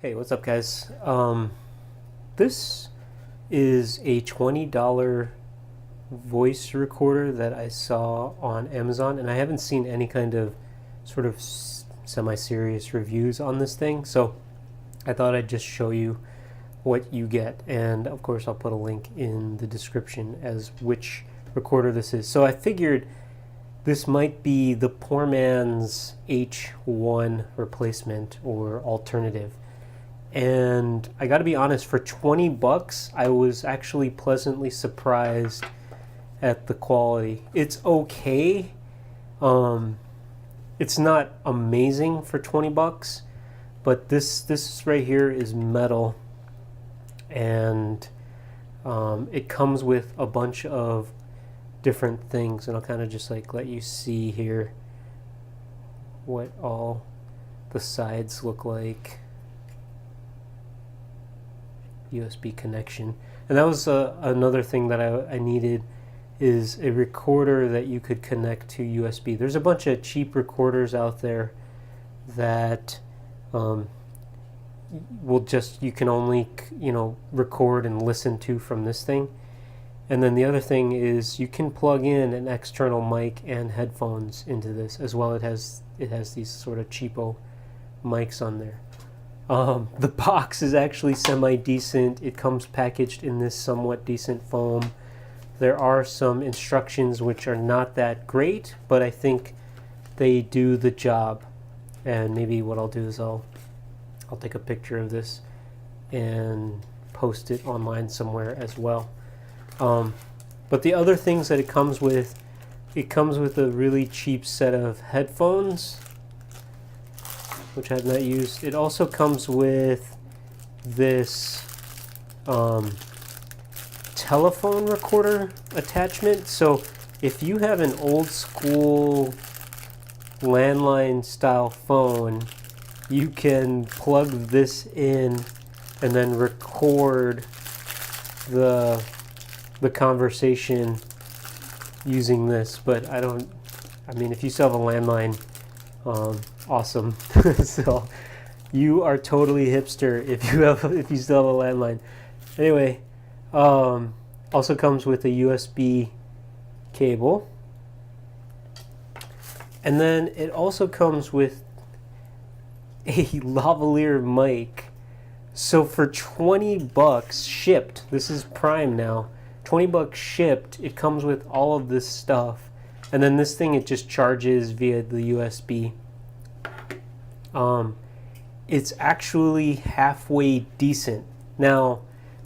Hey, what's up, guys? This is a $20 voice recorder that I saw on Amazon, and I haven't seen any kind of sort of semi-serious reviews on this thing, so I thought I'd just show you what you get, and of course I'll put a link in the description as which recorder this is. So I figured this might be the poor man's H1 replacement or alternative. And I gotta be honest, for 20 bucks, I was actually pleasantly surprised at the quality. It's okay. It's not amazing for 20 bucks, but this right here is metal, and it comes with a bunch of different things, and I'll kind of just like let you see here what all the sides look like. USB connection, and that was another thing that I needed, is a recorder that you could connect to USB. There's a bunch of cheap recorders out there that will just, you can only record and listen to from this thing. And then the other thing is you can plug in an external mic and headphones into this as well. It has these sort of cheapo mics on there. The box is actually semi-decent. It comes packaged in this somewhat decent foam. There are some instructions which are not that great, but I think they do the job. And maybe what I'll do is I'll take a picture of this and post it online somewhere as well. But the other things that it comes with a really cheap set of headphones, which I have not used. It also comes with this telephone recorder attachment. So if you have an old school landline style phone, you can plug this in and then record the conversation using this. But I mean, if you still have a landline, awesome. So you are totally hipster if you still have a landline. Anyway, also comes with a USB cable, and then it also comes with a lavalier mic. So for 20 bucks shipped, this is Prime now, 20 bucks shipped, it comes with all of this stuff. And then this thing, it just charges via the USB. It's actually halfway decent. Now,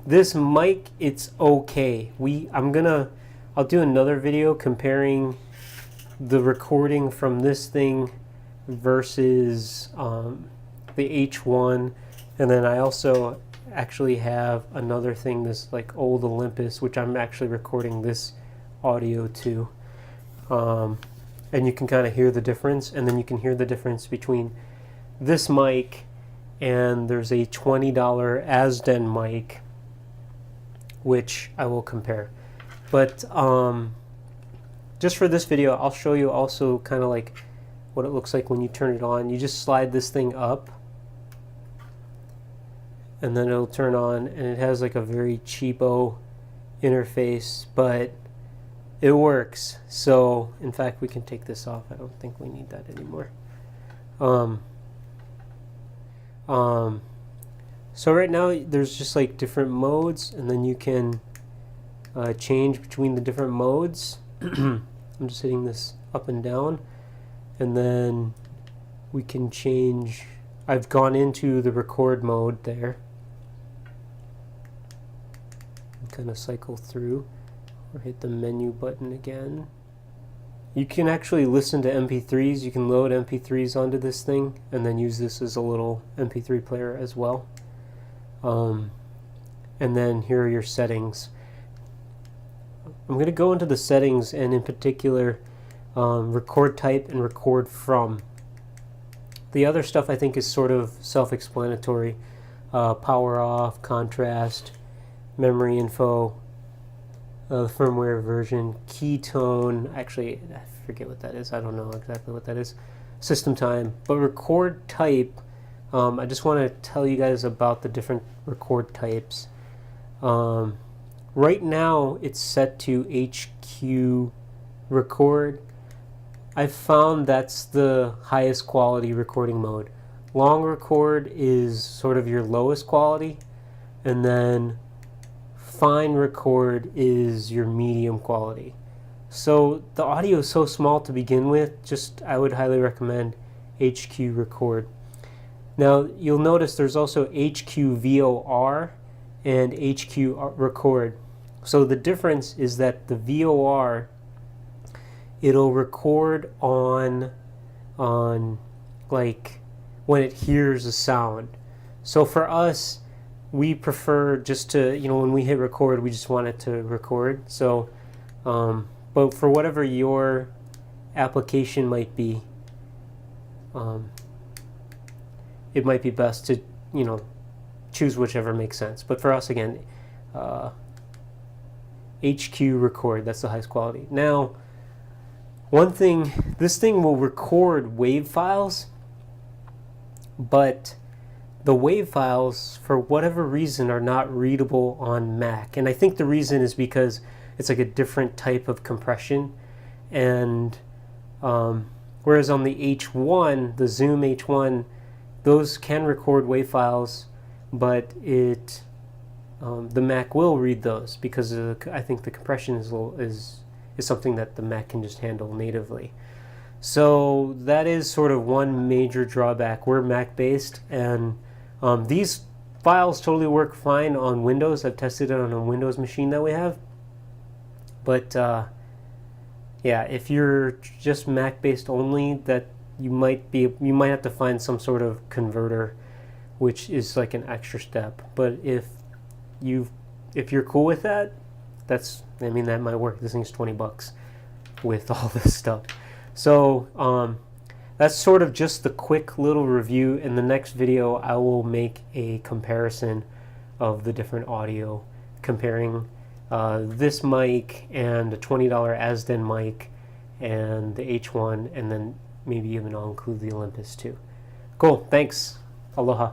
this mic, it's okay. I'll do another video comparing the recording from this thing versus the H1. And then I also actually have another thing, this like old Olympus, which I'm actually recording this audio to. And you can kind of hear the difference, and then you can hear the difference between this mic and there's a $20 Asden mic, which I will compare. But just for this video, I'll show you also kind of like what it looks like when you turn it on. You just slide this thing up, and then it'll turn on, and it has like a very cheapo interface, but it works. So in fact, we can take this off. I don't think we need that anymore. So right now there's just like different modes, and then you can change between the different modes. I'm just hitting this up and down, and then we can change. I've gone into the record mode there. Kind of cycle through, or hit the menu button again. You can actually listen to MP3s. You can load MP3s onto this thing and then use this as a little MP3 player as well. And then here are your settings. I'm going to go into the settings, and in particular record type and record from. The other stuff I think is sort of self-explanatory. Power off, contrast, memory info, the firmware version, ketone, actually I forget what that is, I don't know exactly what that is, system time. But record type, I just want to tell you guys about the different record types. Right now it's set to HQ record. I've found that's the highest quality recording mode. Long record is sort of your lowest quality, and then fine record is your medium quality. So the audio is so small to begin with, I would highly recommend HQ record. Now you'll notice there's also HQ VOR and HQ record. So the difference is that the VOR, it'll record on like when it hears a sound. So for us, we prefer just to, when we hit record, we just want it to record. So but for whatever your application might be, it might be best to choose whichever makes sense. But for us, again, HQ record, that's the highest quality. Now, one thing, this thing will record WAV files, but the WAV files, for whatever reason, are not readable on Mac. And I think the reason is because it's like a different type of compression. And whereas on the H1, the Zoom H1, those can record WAV files, but the Mac will read those because I think the compression is something that the Mac can just handle natively. So that is sort of one major drawback. We're Mac based, and these files totally work fine on Windows. I've tested it on a Windows machine that we have. But yeah, if you're just Mac based only, that you might have to find some sort of converter, which is like an extra step. But if you're cool with that, that might work. This thing's $20 with all this stuff. So that's sort of just the quick little review. In the next video, I will make a comparison of the different audio, comparing this mic and a $20 Asden mic and the H1, and then maybe even I'll include the Olympus too. Cool, thanks. Aloha.